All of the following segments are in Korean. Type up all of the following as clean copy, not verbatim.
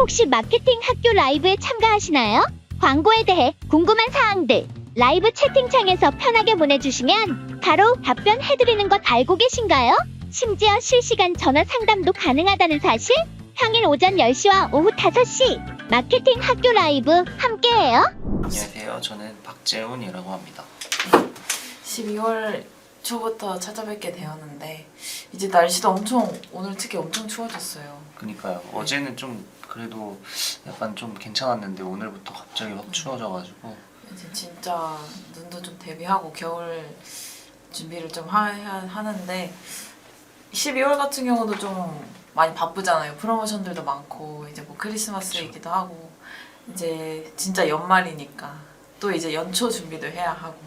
혹시 마케팅 학교 라이브에 참가하시나요? 광고에 대해 궁금한 사항들 라이브 채팅창에서 편하게 보내주시면 바로 답변해드리는 것 알고 계신가요? 심지어 실시간 전화 상담도 가능하다는 사실? 평일 오전 10시와 오후 5시 마케팅 학교 라이브 함께해요. 안녕하세요. 저는 박재훈이라고 합니다. 12월 초부터 찾아뵙게 되었는데 이제 날씨도 오늘 특히 엄청 추워졌어요. 그니까요. 어제는 좀 그래도 약간 좀 괜찮았는데 오늘부터 갑자기 확 추워져가지고 이제 진짜 눈도 좀 대비하고 겨울 준비를 좀 해야 하는데 12월 같은 경우도 좀 많이 바쁘잖아요. 프로모션들도 많고 이제 뭐 크리스마스이기도 하고 이제 진짜 연말이니까 또 이제 연초 준비도 해야 하고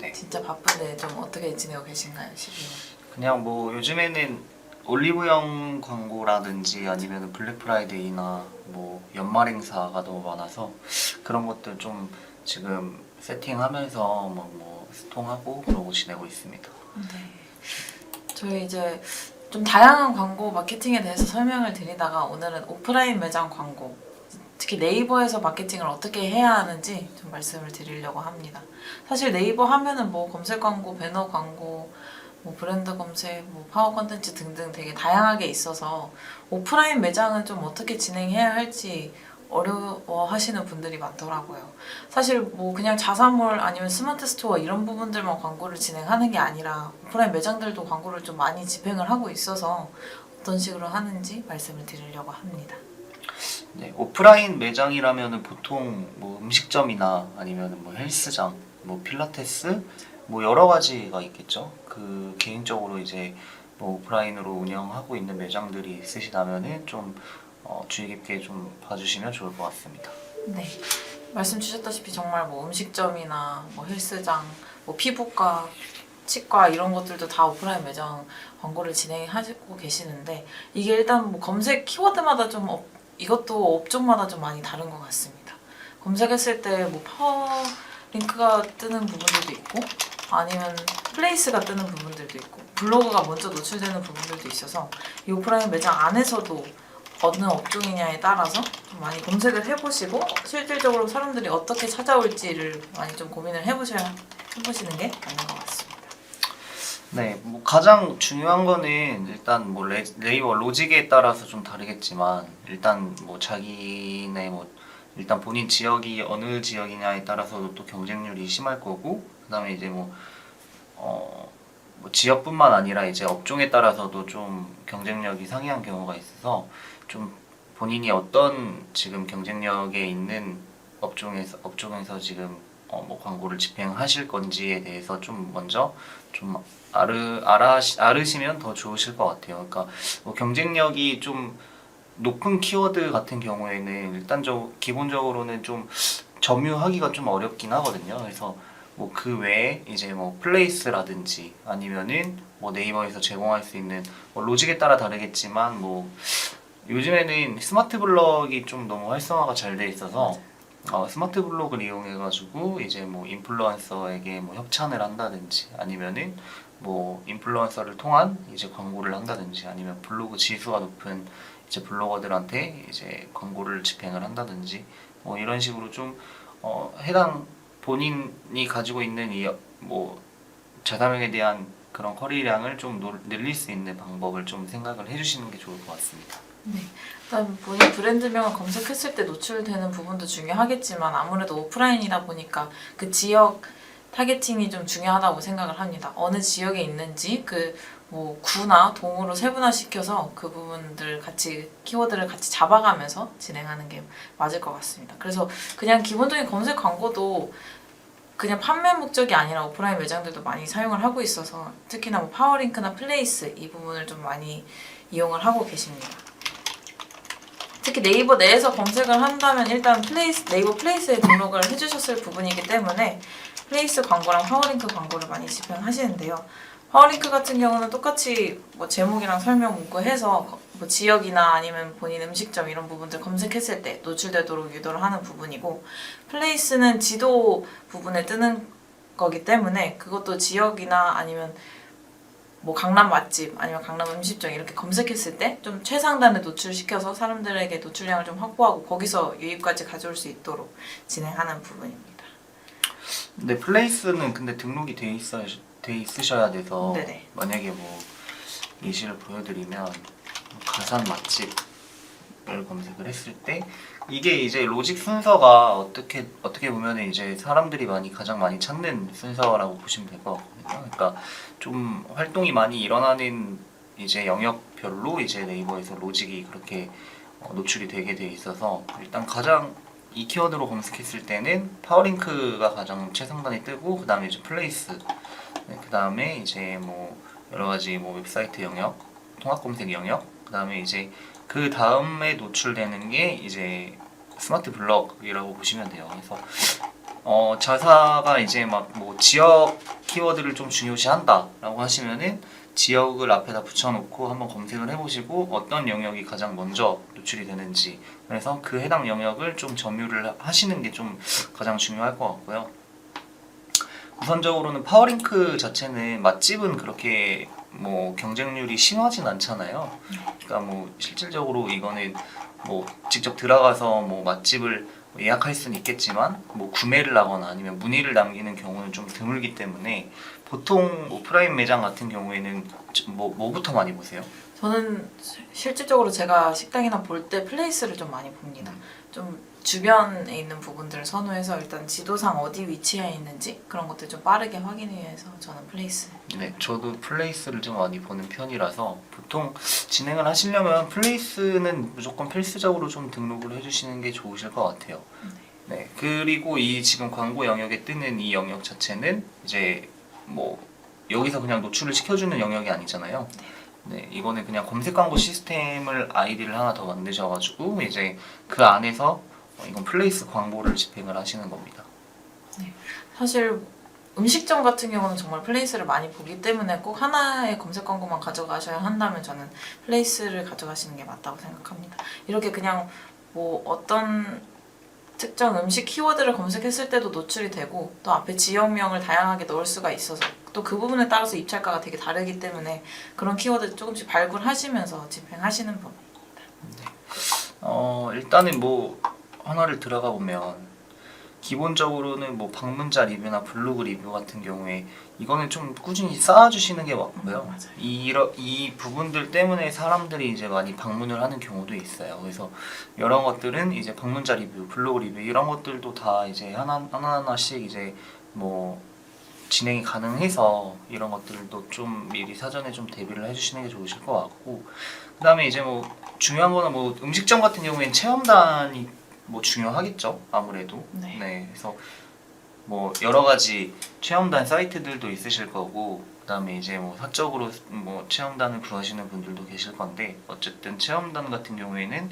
네. 진짜 바쁜데 좀 어떻게 지내고 계신가요? 12월? 그냥 뭐 요즘에는 올리브영 광고라든지 아니면 블랙 프라이데이나 뭐 연말 행사가 너무 많아서 그런 것들 좀 지금 세팅하면서 뭐 소통하고 그러고 지내고 있습니다. 네. 저희 이제 좀 다양한 광고 마케팅에 대해서 설명을 드리다가 오늘은 오프라인 매장 광고, 특히 네이버에서 마케팅을 어떻게 해야 하는지 좀 말씀을 드리려고 합니다. 사실 네이버 하면은 뭐 검색 광고, 배너 광고, 뭐 브랜드 검색, 뭐 파워 컨텐츠 등등 되게 다양하게 있어서 오프라인 매장은 좀 어떻게 진행해야 할지 어려워하시는 분들이 많더라고요. 사실 뭐 그냥 자사몰 아니면 스마트 스토어 이런 부분들만 광고를 진행하는 게 아니라 오프라인 매장들도 광고를 좀 많이 집행을 하고 있어서 어떤 식으로 하는지 말씀을 드리려고 합니다. 네, 오프라인 매장이라면은 보통 뭐 음식점이나 아니면 뭐 헬스장, 뭐 필라테스, 뭐 여러 가지가 있겠죠. 그 개인적으로 이제 뭐 오프라인으로 운영하고 있는 매장들이 있으시다면은 좀 주의 깊게 좀 봐주시면 좋을 것 같습니다. 네, 말씀 주셨다시피 정말 뭐 음식점이나 뭐 헬스장, 뭐 피부과, 치과 이런 것들도 다 오프라인 매장 광고를 진행하고 계시는데 이게 일단 뭐 검색 키워드마다 좀 이것도 업종마다 좀 많이 다른 것 같습니다. 검색했을 때 뭐 파워 링크가 뜨는 부분들도 있고 아니면 플레이스가 뜨는 부분들도 있고 블로그가 먼저 노출되는 부분들도 있어서 이 오프라인 매장 안에서도 어느 업종이냐에 따라서 좀 많이 검색을 해보시고 실질적으로 사람들이 어떻게 찾아올지를 많이 좀 고민을 해보시는 게 맞는 것 같습니다. 네, 뭐 가장 중요한 거는 일단 뭐 네이버 로직에 따라서 좀 다르겠지만 일단 뭐 자기네 뭐 일단 본인 지역이 어느 지역이냐에 따라서도 또 경쟁률이 심할 거고 그다음에 이제 뭐 지역뿐만 아니라 이제 업종에 따라서도 좀 경쟁력이 상이한 경우가 있어서 좀 본인이 어떤 지금 경쟁력에 있는 업종에서 지금 뭐 광고를 집행하실 건지에 대해서 좀 먼저 좀 알으시면 더 좋으실 것 같아요. 그러니까 뭐 경쟁력이 좀 높은 키워드 같은 경우에는 일단 기본적으로는 좀 점유하기가 좀 어렵긴 하거든요. 그래서 뭐 그 외에 이제 뭐 플레이스라든지 아니면은 뭐 네이버에서 제공할 수 있는 뭐 로직에 따라 다르겠지만 뭐 요즘에는 스마트 블럭이 좀 너무 활성화가 잘 돼 있어서 스마트 블록을 이용해가지고 이제 뭐 인플루언서에게 뭐 협찬을 한다든지 아니면은 뭐 인플루언서를 통한 이제 광고를 한다든지 아니면 블로그 지수가 높은 이제 블로거들한테 이제 광고를 집행을 한다든지 뭐 이런 식으로 좀 해당 본인이 가지고 있는 이 뭐 자사명에 대한 그런 커리량을 좀 늘릴 수 있는 방법을 좀 생각을 해주시는 게 좋을 것 같습니다. 네, 일단 본인 브랜드명을 검색했을 때 노출되는 부분도 중요하겠지만 아무래도 오프라인이다 보니까 그 지역 타겟팅이 좀 중요하다고 생각을 합니다. 어느 지역에 있는지 그 뭐 구나 동으로 세분화시켜서 그 부분들 같이 키워드를 같이 잡아가면서 진행하는 게 맞을 것 같습니다. 그래서 그냥 기본적인 검색 광고도 그냥 판매 목적이 아니라 오프라인 매장들도 많이 사용을 하고 있어서 특히나 뭐 파워링크나 플레이스 이 부분을 좀 많이 이용을 하고 계십니다. 특히 네이버 내에서 검색을 한다면 일단 네이버 플레이스에 등록을 해주셨을 부분이기 때문에 플레이스 광고랑 파워링크 광고를 많이 집행하시는데요. 파워링크 같은 경우는 똑같이 뭐 제목이랑 설명 문구 해서 뭐 지역이나 아니면 본인 음식점 이런 부분들 검색했을 때 노출되도록 유도를 하는 부분이고 플레이스는 지도 부분에 뜨는 거기 때문에 그것도 지역이나 아니면 뭐 강남 맛집 아니면 강남 음식점 이렇게 검색했을 때 좀 최상단에 노출시켜서 사람들에게 노출량을 좀 확보하고 거기서 유입까지 가져올 수 있도록 진행하는 부분입니다. 근데 플레이스는 근데 등록이 돼 있으셔야 돼서 네네. 만약에 뭐 예시를 보여드리면 가산 맛집을 검색을 했을 때 이게 이제 로직 순서가 어떻게 보면은 이제 사람들이 가장 많이 찾는 순서라고 보시면 될 것 같거든요. 그러니까 좀 활동이 많이 일어나는 이제 영역별로 이제 네이버에서 로직이 그렇게 노출이 되게 돼 있어서 일단 가장 이 키워드로 검색했을 때는 파워링크가 가장 최상단에 뜨고 그 다음에 이제 플레이스, 그 다음에 이제 뭐 여러 가지 뭐 웹사이트 영역, 통합 검색 영역, 그 다음에 이제 그 다음에 노출되는 게 이제 스마트 블럭이라고 보시면 돼요. 그래서 자사가 이제 막 뭐 지역 키워드를 좀 중요시한다라고 하시면은 지역을 앞에다 붙여놓고 한번 검색을 해보시고 어떤 영역이 가장 먼저 노출이 되는지, 그래서 그 해당 영역을 좀 점유를 하시는 게 좀 가장 중요할 것 같고요. 우선적으로는 파워링크 자체는 맛집은 그렇게 뭐 경쟁률이 심하진 않잖아요. 그러니까 뭐 실질적으로 이거는 뭐 직접 들어가서 뭐 맛집을 예약할 수는 있겠지만 뭐 구매를 하거나 아니면 문의를 남기는 경우는 좀 드물기 때문에 보통 오프라인 매장 같은 경우에는 뭐부터 많이 보세요? 저는 실질적으로 제가 식당이나 볼 때 플레이스를 좀 많이 봅니다. 좀 주변에 있는 부분들을 선호해서 일단 지도상 어디 위치에 있는지 그런 것들 좀 빠르게 확인하기 위해서 저는 플레이스. 네, 저도 플레이스를 좀 많이 보는 편이라서 보통 진행을 하시려면 플레이스는 무조건 필수적으로 좀 등록을 해주시는 게 좋으실 것 같아요. 네, 그리고 이 지금 광고 영역에 뜨는 이 영역 자체는 이제 뭐 여기서 그냥 노출을 시켜주는 영역이 아니잖아요. 네, 이거는 그냥 검색 광고 시스템을 아이디를 하나 더 만드셔가지고 이제 그 안에서 이건 플레이스 광고를 집행을 하시는 겁니다. 사실 음식점 같은 경우는 정말 플레이스를 많이 보기 때문에 꼭 하나의 검색 광고만 가져가셔야 한다면 저는 플레이스를 가져가시는 게 맞다고 생각합니다. 이렇게 그냥 뭐 어떤 특정 음식 키워드를 검색했을 때도 노출이 되고 또 앞에 지역명을 다양하게 넣을 수가 있어서 또 그 부분에 따라서 입찰가가 되게 다르기 때문에 그런 키워드 조금씩 발굴하시면서 집행하시는 법입니다. 일단은 뭐 하나를 들어가 보면 기본적으로는 뭐 방문자 리뷰나 블로그 리뷰 같은 경우에 이거는 좀 꾸준히 쌓아주시는 게 맞고요. 맞아요. 이 부분들 때문에 사람들이 이제 많이 방문을 하는 경우도 있어요. 그래서 이런 것들은 이제 방문자 리뷰, 블로그 리뷰 이런 것들도 다 이제 하나하나씩 이제 뭐 진행이 가능해서 이런 것들도 좀 미리 사전에 좀 대비를 해주시는 게 좋으실 것 같고, 그 다음에 이제 뭐 중요한 거는 뭐 음식점 같은 경우에는 체험단이 뭐 중요하겠죠, 아무래도. 네. 그래서 뭐 여러 가지 체험단 사이트들도 있으실 거고, 그다음에 이제 뭐 사적으로 뭐 체험단을 구하시는 분들도 계실 건데, 어쨌든 체험단 같은 경우에는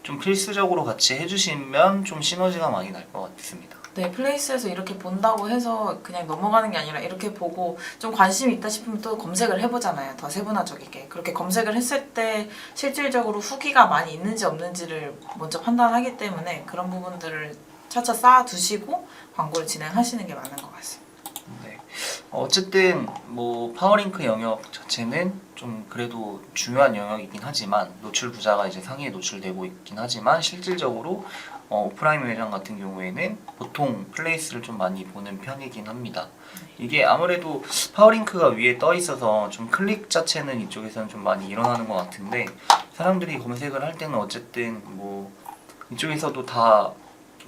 좀 필수적으로 같이 해주시면 좀 시너지가 많이 날 것 같습니다. 네, 플레이스에서 이렇게 본다고 해서 그냥 넘어가는 게 아니라 이렇게 보고 좀 관심이 있다 싶으면 또 검색을 해보잖아요. 더 세분화적이게. 그렇게 검색을 했을 때 실질적으로 후기가 많이 있는지 없는지를 먼저 판단하기 때문에 그런 부분들을 차차 쌓아두시고 광고를 진행하시는 게 맞는 것 같습니다. 네. 어쨌든 뭐 파워링크 영역 자체는 좀 그래도 중요한 영역이긴 하지만 노출 부자가 이제 상위에 노출되고 있긴 하지만 실질적으로 오프라인 매장 같은 경우에는 보통 플레이스를 좀 많이 보는 편이긴 합니다. 이게 아무래도 파워링크가 위에 떠 있어서 좀 클릭 자체는 이쪽에서는 좀 많이 일어나는 것 같은데, 사람들이 검색을 할 때는 어쨌든 뭐 이쪽에서도 다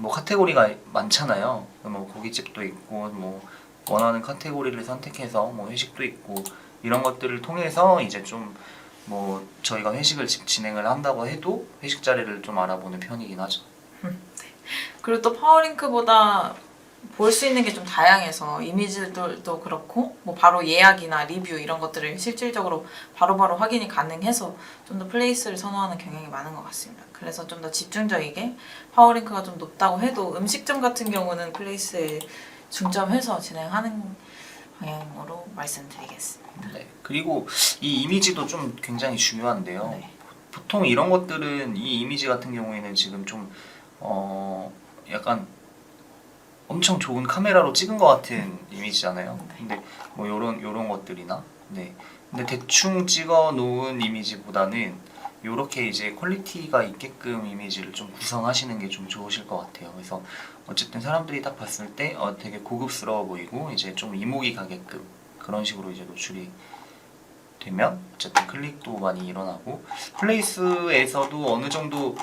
뭐 카테고리가 많잖아요. 뭐 고깃집도 있고 뭐 원하는 카테고리를 선택해서 뭐 회식도 있고 이런 것들을 통해서 이제 좀 뭐 저희가 회식을 진행을 한다고 해도 회식 자리를 좀 알아보는 편이긴 하죠. 그리고 또 파워링크보다 볼 수 있는 게 좀 다양해서 이미지들도 그렇고 뭐 바로 예약이나 리뷰 이런 것들을 실질적으로 바로바로 확인이 가능해서 좀 더 플레이스를 선호하는 경향이 많은 것 같습니다. 그래서 좀 더 집중적이게 파워링크가 좀 높다고 해도 음식점 같은 경우는 플레이스에 중점해서 진행하는 방향으로 말씀드리겠습니다. 네. 그리고 이 이미지도 좀 굉장히 중요한데요. 네. 보통 이런 것들은 이 이미지 같은 경우에는 지금 좀 약간 엄청 좋은 카메라로 찍은 것 같은 이미지잖아요. 근데 뭐 요런 것들이나 네. 근데 대충 찍어 놓은 이미지보다는 요렇게 이제 퀄리티가 있게끔 이미지를 좀 구성하시는 게 좀 좋으실 것 같아요. 그래서 어쨌든 사람들이 딱 봤을 때 되게 고급스러워 보이고 이제 좀 이목이 가게끔 그런 식으로 이제 노출이 되면 어쨌든 클릭도 많이 일어나고 플레이스에서도 어느 정도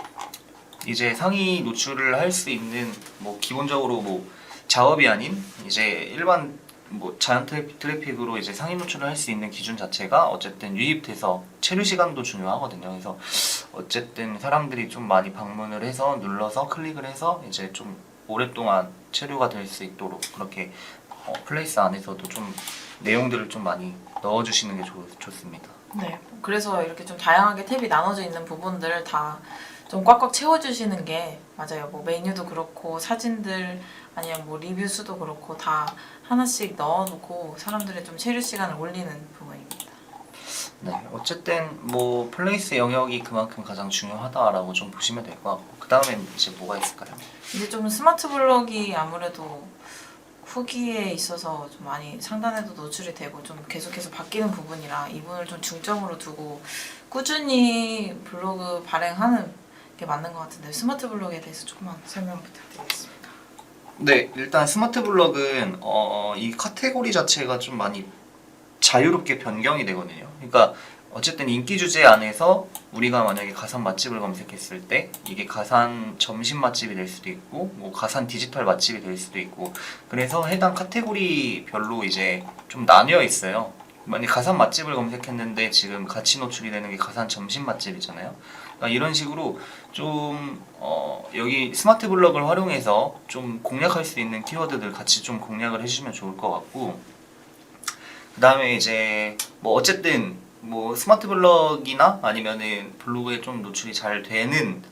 이제 상위 노출을 할 수 있는 뭐 기본적으로 뭐 작업이 아닌 이제 일반 뭐 자연 트래픽으로 이제 상위 노출을 할 수 있는 기준 자체가 어쨌든 유입돼서 체류 시간도 중요하거든요. 그래서 어쨌든 사람들이 좀 많이 방문을 해서 눌러서 클릭을 해서 이제 좀 오랫동안 체류가 될 수 있도록 그렇게 플레이스 안에서도 좀 내용들을 좀 많이 넣어주시는 게 좋습니다. 네, 그래서 이렇게 좀 다양하게 탭이 나눠져 있는 부분들을 다 좀 꽉꽉 채워주시는 게 맞아요. 뭐 메뉴도 그렇고 사진들 아니면 뭐 리뷰 수도 그렇고 다 하나씩 넣어놓고 사람들의 좀 체류 시간을 올리는 부분입니다. 네, 어쨌든 뭐 플레이스 영역이 그만큼 가장 중요하다라고 좀 보시면 될 것 같고 그 다음엔 이제 뭐가 있을까요? 이제 좀 스마트 블록이 아무래도 후기에 있어서 좀 많이 상단에도 노출이 되고 좀 계속해서 바뀌는 부분이라 이 부분을 좀 중점으로 두고 꾸준히 블로그 발행하는 게 맞는 것 같은데 스마트 블록에 대해서 조금만 설명 부탁드리겠습니다. 네, 일단 스마트 블럭은 이 카테고리 자체가 좀 많이 자유롭게 변경이 되거든요. 그러니까 어쨌든 인기 주제 안에서 우리가 만약에 가산 맛집을 검색했을 때 이게 가산 점심 맛집이 될 수도 있고 뭐 가산 디지털 맛집이 될 수도 있고 그래서 해당 카테고리별로 이제 좀 나뉘어 있어요. 만약 가산 맛집을 검색했는데 지금 같이 노출이 되는 게 가산 점심 맛집이잖아요. 그러니까 이런 식으로 좀 여기 스마트 블럭을 활용해서 좀 공략할 수 있는 키워드들 같이 좀 공략을 해주시면 좋을 것 같고 그 다음에 이제 뭐 어쨌든 뭐 스마트 블럭이나 아니면은 블로그에 좀 노출이 잘 되는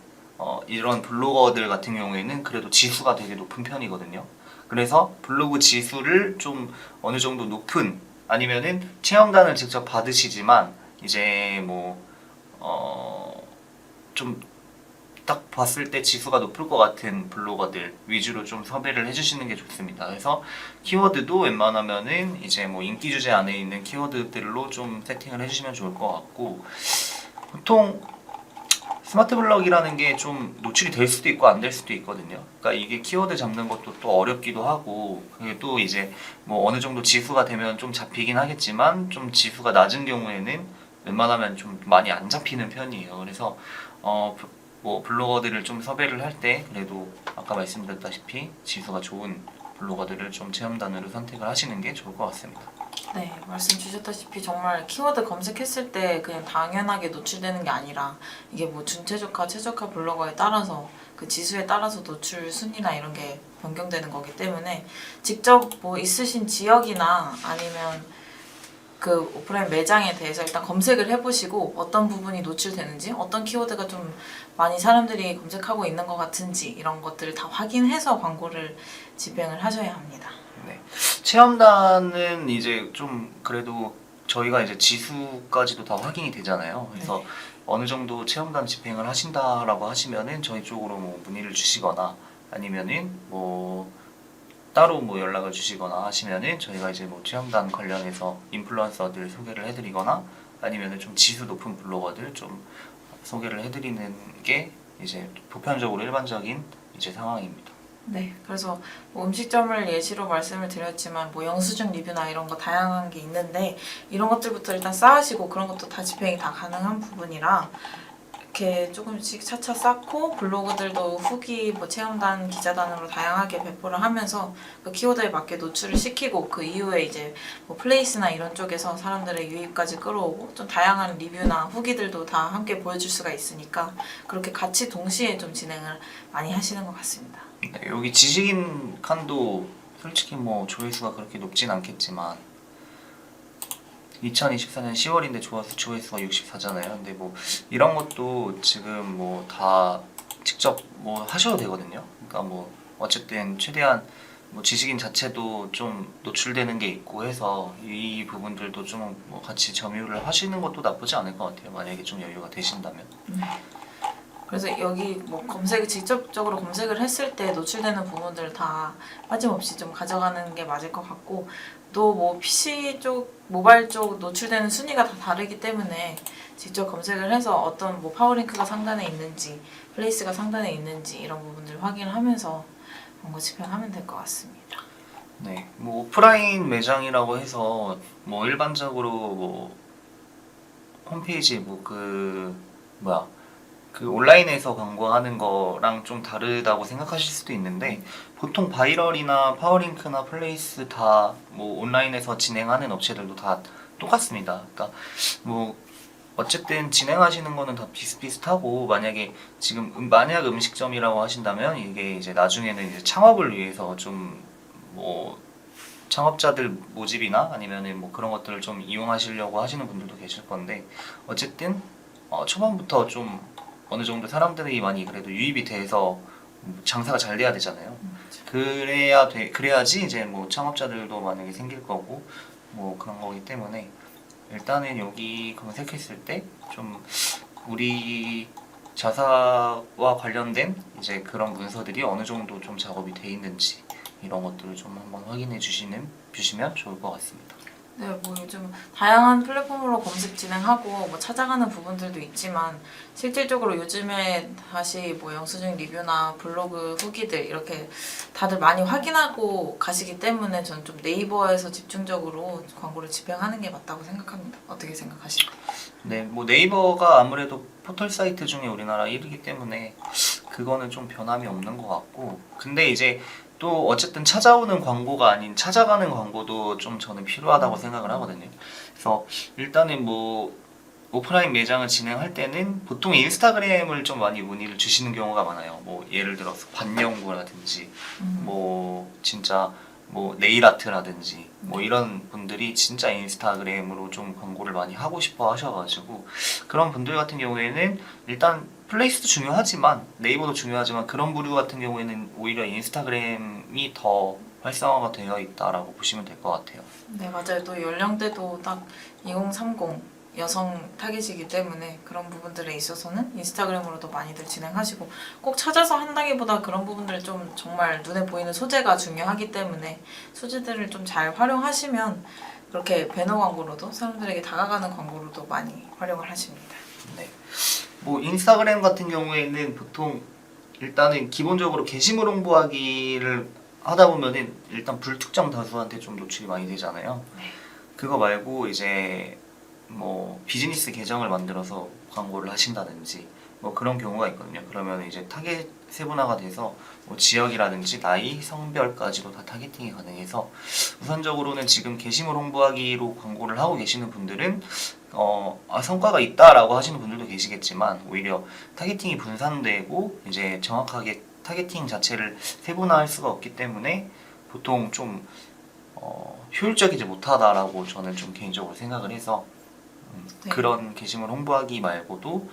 이런 블로거들 같은 경우에는 그래도 지수가 되게 높은 편이거든요. 그래서 블로그 지수를 좀 어느 정도 높은 아니면은 체험단을 직접 받으시지만 이제 뭐 좀 딱 봤을 때 지수가 높을 것 같은 블로거들 위주로 좀 섭외를 해주시는 게 좋습니다. 그래서 키워드도 웬만하면은 이제 뭐 인기 주제 안에 있는 키워드들로 좀 세팅을 해주시면 좋을 것 같고 보통 스마트 블럭이라는 게 좀 노출이 될 수도 있고 안 될 수도 있거든요. 그러니까 이게 키워드 잡는 것도 또 어렵기도 하고 그게 또 이제 뭐 어느 정도 지수가 되면 좀 잡히긴 하겠지만 좀 지수가 낮은 경우에는 웬만하면 좀 많이 안 잡히는 편이에요. 그래서 뭐 블로거들을 좀 섭외를 할 때 그래도 아까 말씀드렸다시피 지수가 좋은 블로거들을 좀 체험단으로 선택을 하시는 게 좋을 것 같습니다. 네, 말씀 주셨다시피 정말 키워드 검색했을 때 그냥 당연하게 노출되는 게 아니라 이게 뭐 준최적화, 최적화 블로거에 따라서 그 지수에 따라서 노출 순위나 이런 게 변경되는 거기 때문에 직접 뭐 있으신 지역이나 아니면 그 오프라인 매장에 대해서 일단 검색을 해보시고 어떤 부분이 노출되는지 어떤 키워드가 좀 많이 사람들이 검색하고 있는 것 같은지 이런 것들을 다 확인해서 광고를 집행을 하셔야 합니다. 네. 체험단은 이제 좀 그래도 저희가 이제 지수까지도 다 확인이 되잖아요. 그래서 네. 어느 정도 체험단 집행을 하신다라고 하시면은 저희 쪽으로 뭐 문의를 주시거나 아니면은 뭐 따로 뭐 연락을 주시거나 하시면은 저희가 이제 뭐 체험단 관련해서 인플루언서들 소개를 해드리거나 아니면은 좀 지수 높은 블로거들 좀 소개를 해드리는 게 이제 보편적으로 일반적인 이제 상황입니다. 네, 그래서 뭐 음식점을 예시로 말씀을 드렸지만 뭐 영수증 리뷰나 이런 거 다양한 게 있는데 이런 것들부터 일단 쌓으시고 그런 것도 다 집행이 다 가능한 부분이라 이렇게 조금씩 차차 쌓고 블로그들도 후기 뭐 체험단 기자단으로 다양하게 배포를 하면서 그 키워드에 맞게 노출을 시키고 그 이후에 이제 뭐 플레이스나 이런 쪽에서 사람들의 유입까지 끌어오고 좀 다양한 리뷰나 후기들도 다 함께 보여줄 수가 있으니까 그렇게 같이 동시에 좀 진행을 많이 하시는 것 같습니다. 네, 여기 지식인 칸도 솔직히 뭐 조회수가 그렇게 높진 않겠지만 2024년 10월인데 조회수가 64잖아요. 근데 뭐 이런 것도 지금 뭐 다 직접 뭐 하셔도 되거든요. 그러니까 뭐 어쨌든 최대한 뭐 지식인 자체도 좀 노출되는 게 있고 해서 이 부분들도 좀 뭐 같이 점유를 하시는 것도 나쁘지 않을 것 같아요. 만약에 좀 여유가 되신다면. 그래서 여기 뭐 직접적으로 검색을 했을 때 노출되는 부분들 다 빠짐없이 좀 가져가는 게 맞을 것 같고, 또 뭐 PC 쪽, 모바일 쪽 노출되는 순위가 다 다르기 때문에 직접 검색을 해서 어떤 뭐 파워링크가 상단에 있는지, 플레이스가 상단에 있는지 이런 부분들 확인을 하면서 광고 집행하면 될 것 같습니다. 네, 뭐 오프라인 매장이라고 해서 뭐 일반적으로 뭐 홈페이지 그 온라인에서 광고하는 거랑 좀 다르다고 생각하실 수도 있는데, 보통 바이럴이나 파워링크나 플레이스 다 뭐 온라인에서 진행하는 업체들도 다 똑같습니다. 그러니까 뭐 어쨌든 진행하시는 거는 다 비슷비슷하고, 만약에 만약 음식점이라고 하신다면 이게 이제 나중에는 이제 창업을 위해서 좀 뭐 창업자들 모집이나 아니면은 뭐 그런 것들을 좀 이용하시려고 하시는 분들도 계실 건데, 어쨌든 초반부터 좀 어느 정도 사람들이 많이 그래도 유입이 돼서 장사가 잘 돼야 되잖아요. 그래야지 이제 뭐 창업자들도 만약에 생길 거고 뭐 그런 거기 때문에, 일단은 여기 검색했을 때 좀 우리 자사와 관련된 이제 그런 문서들이 어느 정도 좀 작업이 돼 있는지 이런 것들을 좀 한번 확인해 주시면 좋을 것 같습니다. 네, 뭐 요즘 다양한 플랫폼으로 검색 진행하고 뭐 찾아가는 부분들도 있지만, 실질적으로 요즘에 다시 뭐 영수증 리뷰나 블로그 후기들 이렇게 다들 많이 확인하고 가시기 때문에 저는 좀 네이버에서 집중적으로 광고를 집행하는 게 맞다고 생각합니다. 어떻게 생각하시나요? 네, 뭐 네이버가 아무래도 포털 사이트 중에 우리나라 1위기 때문에 그거는 좀 변함이 없는 것 같고, 근데 이제 또 어쨌든 찾아오는 광고가 아닌 찾아가는 광고도 좀 저는 필요하다고 생각을 하거든요. 그래서 일단은 뭐 오프라인 매장을 진행할 때는 보통 인스타그램을 좀 많이 문의를 주시는 경우가 많아요. 뭐 예를 들어서 반영구라든지 뭐 진짜 뭐 네일 아트라든지 뭐 이런 분들이 진짜 인스타그램으로 좀 광고를 많이 하고 싶어 하셔가지고, 그런 분들 같은 경우에는 일단 플레이스도 중요하지만 네이버도 중요하지만 그런 부류 같은 경우에는 오히려 인스타그램이 더 활성화가 되어 있다라고 보시면 될 것 같아요. 네, 맞아요. 또 연령대도 딱 2030 여성 타깃이기 때문에 그런 부분들에 있어서는 인스타그램으로도 많이들 진행하시고, 꼭 찾아서 한다기보다 그런 부분들을 좀 정말 눈에 보이는 소재가 중요하기 때문에 소재들을 좀 잘 활용하시면 그렇게 배너 광고로도 사람들에게 다가가는 광고로도 많이 활용을 하십니다. 네. 뭐 인스타그램 같은 경우에는 보통 일단은 기본적으로 게시물 홍보하기를 하다 보면은 일단 불특정 다수한테 좀 노출이 많이 되잖아요. 네. 그거 말고 이제 뭐 비즈니스 계정을 만들어서 광고를 하신다든지 뭐 그런 경우가 있거든요. 그러면 이제 타겟 세분화가 돼서 뭐 지역이라든지 나이, 성별까지도 다 타겟팅이 가능해서, 우선적으로는 지금 게시물 홍보하기로 광고를 하고 계시는 분들은 성과가 있다라고 하시는 분들도 계시겠지만, 오히려 타겟팅이 분산되고 이제 정확하게 타겟팅 자체를 세분화할 수가 없기 때문에 보통 좀 효율적이지 못하다라고 저는 좀 개인적으로 생각을 해서, 네. 그런 게시물 홍보하기 말고도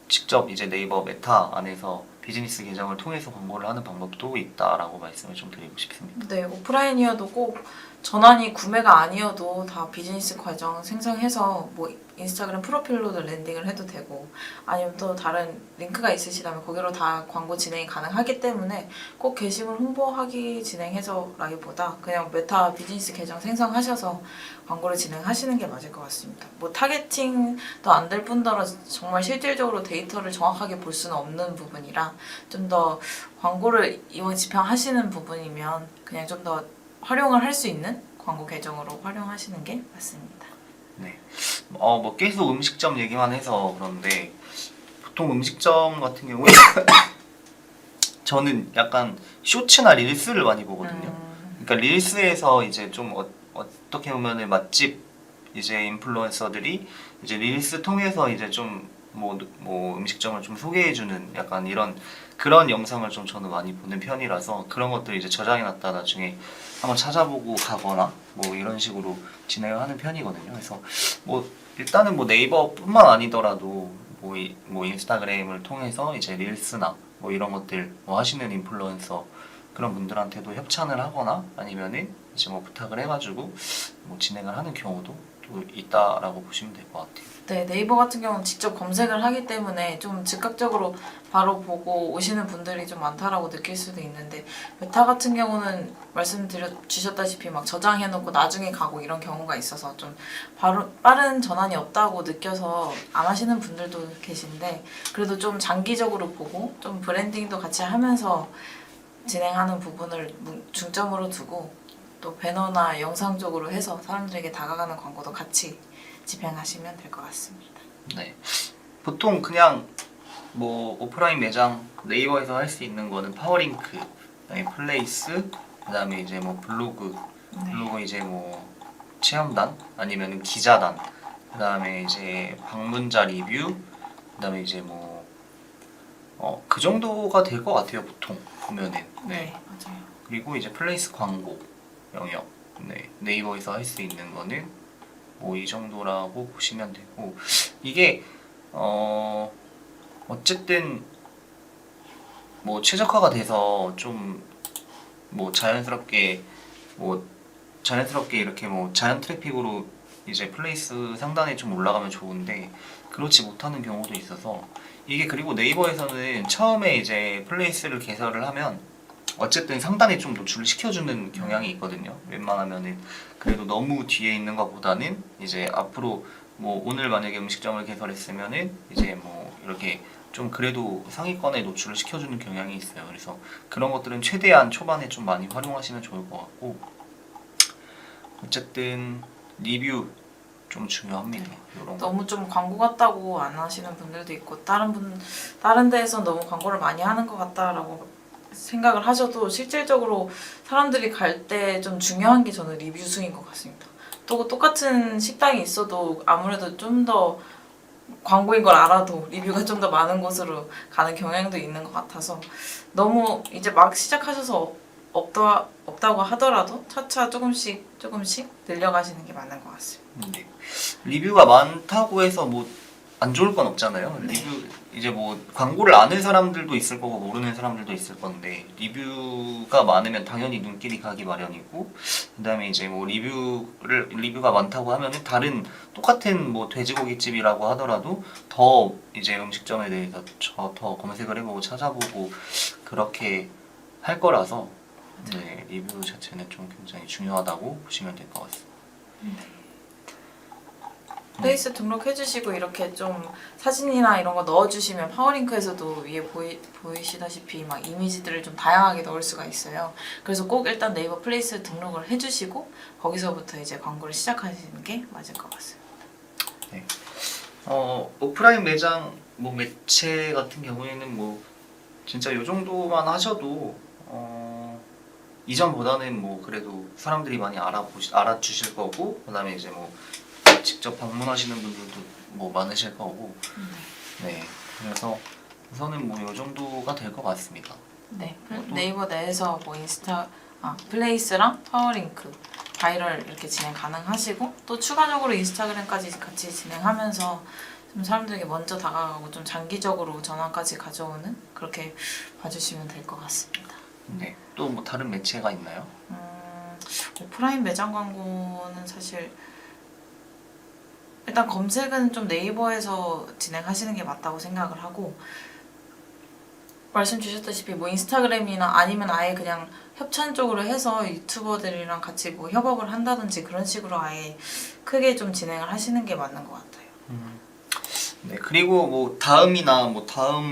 직접 이제 네이버 메타 안에서 비즈니스 계정을 통해서 광고를 하는 방법도 있다라고 말씀을 좀 드리고 싶습니다. 네, 오프라인이어도 꼭 전환이 구매가 아니어도 다 비즈니스 과정 생성해서 뭐 인스타그램 프로필로도 랜딩을 해도 되고, 아니면 또 다른 링크가 있으시다면 거기로 다 광고 진행이 가능하기 때문에 꼭 게시물 홍보하기 진행해서라기보다 그냥 메타 비즈니스 계정 생성하셔서 광고를 진행하시는 게 맞을 것 같습니다. 뭐 타겟팅도 안 될 뿐더러 정말 실질적으로 데이터를 정확하게 볼 수는 없는 부분이라, 좀 더 광고를 이용 집행하시는 부분이면 그냥 좀 더 활용을 할 수 있는 광고 계정으로 활용하시는 게 맞습니다. 네. 뭐 계속 음식점 얘기만 해서 그런데, 보통 음식점 같은 경우에 저는 약간 쇼츠나 릴스를 많이 보거든요. 그러니까 릴스에서 이제 좀 어떻게 보면은 맛집 이제 인플루언서들이 이제 릴스 통해서 이제 좀 뭐 음식점을 좀 소개해주는 약간 그런 영상을 좀 저는 많이 보는 편이라서, 그런 것들 이제 저장해놨다 나중에 한번 찾아보고 가거나 뭐 이런 식으로 진행을 하는 편이거든요. 그래서 뭐 일단은 뭐 네이버뿐만 아니더라도 뭐 인스타그램을 통해서 이제 릴스나 뭐 이런 것들 뭐 하시는 인플루언서 그런 분들한테도 협찬을 하거나 아니면은 이제 뭐 부탁을 해가지고 뭐 진행을 하는 경우도 또 또 있다라고 보시면 될 것 같아요. 네, 네이버 같은 경우는 직접 검색을 하기 때문에 좀 즉각적으로 바로 보고 오시는 분들이 좀 많다라고 느낄 수도 있는데, 메타 같은 경우는 주셨다시피 막 저장해놓고 나중에 가고 이런 경우가 있어서 좀 바로 빠른 전환이 없다고 느껴서 안 하시는 분들도 계신데, 그래도 좀 장기적으로 보고 좀 브랜딩도 같이 하면서 진행하는 부분을 중점으로 두고 또 배너나 영상 쪽으로 해서 사람들에게 다가가는 광고도 같이 집행하시면 될 것 같습니다. 네. 보통 그냥 뭐 오프라인 매장 네이버에서 할 수 있는 거는 파워링크, 그다음에 플레이스, 그다음에 이제 뭐 블로그 이제 뭐 체험단 아니면 기자단, 그다음에 이제 방문자 리뷰, 그다음에 이제 뭐 그 정도가 될 것 같아요 보통 보면은. 네, 맞아요. 그리고 이제 플레이스 광고 영역, 네이버에서 할 수 있는 거는 뭐 이 정도라고 보시면 되고, 이게 어쨌든 뭐 최적화가 돼서 좀 뭐 자연스럽게 이렇게 뭐 자연 트래픽으로 이제 플레이스 상단에 좀 올라가면 좋은데, 그렇지 못하는 경우도 있어서 이게, 그리고 네이버에서는 처음에 이제 플레이스를 개설을 하면 어쨌든 상단에 좀 노출을 시켜주는 경향이 있거든요. 웬만하면은. 그래도 너무 뒤에 있는 것보다는 이제 앞으로 뭐 오늘 만약에 음식점을 개설했으면은 이제 뭐 이렇게 좀 그래도 상위권에 노출을 시켜주는 경향이 있어요. 그래서 그런 것들은 최대한 초반에 좀 많이 활용하시면 좋을 것 같고, 어쨌든 리뷰 좀 중요합니다. 이런 거. 너무 좀 광고 같다고 안 하시는 분들도 있고, 다른 데에서 너무 광고를 많이 하는 것 같다라고 생각을 하셔도 실질적으로 사람들이 갈 때 좀 중요한 게 저는 리뷰 수인 것 같습니다. 또 똑같은 식당이 있어도 아무래도 좀 더 광고인 걸 알아도 리뷰가 좀 더 많은 곳으로 가는 경향도 있는 것 같아서, 너무 이제 막 시작하셔서 없다고 하더라도 차차 조금씩 늘려가시는 게 맞는 것 같습니다. 네. 리뷰가 많다고 해서 뭐 안 좋을 건 없잖아요. 리뷰 이제 뭐 광고를 아는 사람들도 있을 거고 모르는 사람들도 있을 건데, 리뷰가 많으면 당연히 눈길이 가기 마련이고, 그다음에 이제 뭐 리뷰가 많다고 하면은 다른 똑같은 뭐 돼지고기집이라고 하더라도 더 이제 음식점에 대해서 더 검색을 해보고 찾아보고 그렇게 할 거라서, 네, 리뷰 자체는 좀 굉장히 중요하다고 보시면 될 것 같습니다. 플레이스 등록해주시고 이렇게 좀 사진이나 이런 거 넣어주시면 파워링크에서도 위에 보이시다시피 막 이미지들을 좀 다양하게 넣을 수가 있어요. 그래서 꼭 일단 네이버 플레이스 등록을 해주시고 거기서부터 이제 광고를 시작하시는 게 맞을 것 같습니다. 네. 오프라인 매장 뭐 매체 같은 경우에는 뭐 진짜 요 정도만 하셔도 이전보다는 뭐 그래도 사람들이 많이 알아주실 거고, 그다음에 이제 뭐 직접 방문하시는 분들도 뭐 많으실 거고, 네. 그래서 우선은 뭐 요 정도가 될 것 같습니다. 네, 네이버 내에서 뭐 플레이스랑 파워링크, 바이럴 이렇게 진행 가능하시고, 또 추가적으로 인스타그램까지 같이 진행하면서 좀 사람들에게 먼저 다가가고 좀 장기적으로 전환까지 가져오는, 그렇게 봐주시면 될 것 같습니다. 네. 또 뭐 다른 매체가 있나요? 오프라인 매장 광고는 사실 일단 검색은 좀 네이버에서 진행하시는 게 맞다고 생각을 하고, 말씀 주셨다시피 뭐 인스타그램이나 아니면 아예 그냥 협찬 쪽으로 해서 유튜버들이랑 같이 뭐 협업을 한다든지 그런 식으로 아예 크게 좀 진행을 하시는 게 맞는 것 같아요. 네. 그리고 뭐 다음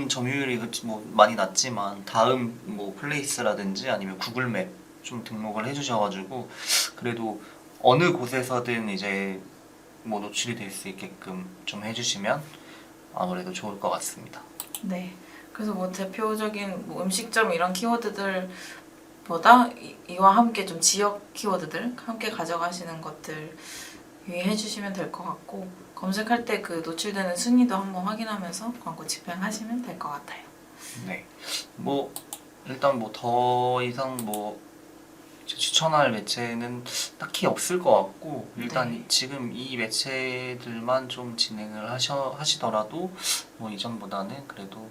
점유율이 뭐 많이 낮지만 다음 뭐 플레이스라든지 아니면 구글맵 좀 등록을 해주셔가지고, 그래도 어느 곳에서든 이제 뭐 노출이 될 수 있게끔 좀 해주시면 아무래도 좋을 것 같습니다. 네. 그래서 뭐 대표적인 뭐 음식점 이런 키워드들보다 이와 함께 좀 지역 키워드들 함께 가져가시는 것들 유의해 주시면 될 것 같고, 검색할 때 그 노출되는 순위도 한번 확인하면서 광고 집행하시면 될 것 같아요. 네. 뭐 일단 뭐 더 이상 뭐 추천할 매체는 딱히 없을 것 같고, 일단 네. 지금 이 매체들만 좀 진행을 하시더라도 뭐 이전보다는 그래도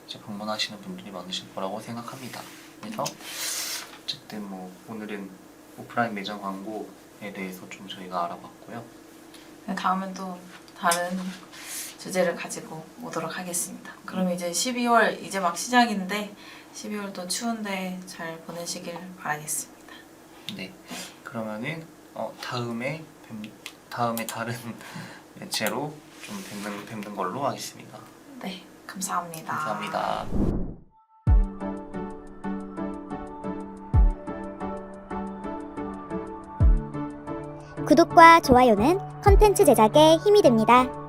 이제 방문하시는 분들이 많으실 거라고 생각합니다. 그래서 어쨌든 뭐 오늘은 오프라인 매장 광고에 대해서 좀 저희가 알아봤고요. 다음엔 또 다른 주제를 가지고 오도록 하겠습니다. 그럼 이제 12월 이제 막 시작인데 12월도 추운데 잘 보내시길 바라겠습니다. 네. 그러면은 다음에 다음에 다른 매체로 좀 뵙는 걸로 하겠습니다. 네, 감사합니다. 감사합니다. 구독과 좋아요는 컨텐츠 제작에 힘이 됩니다.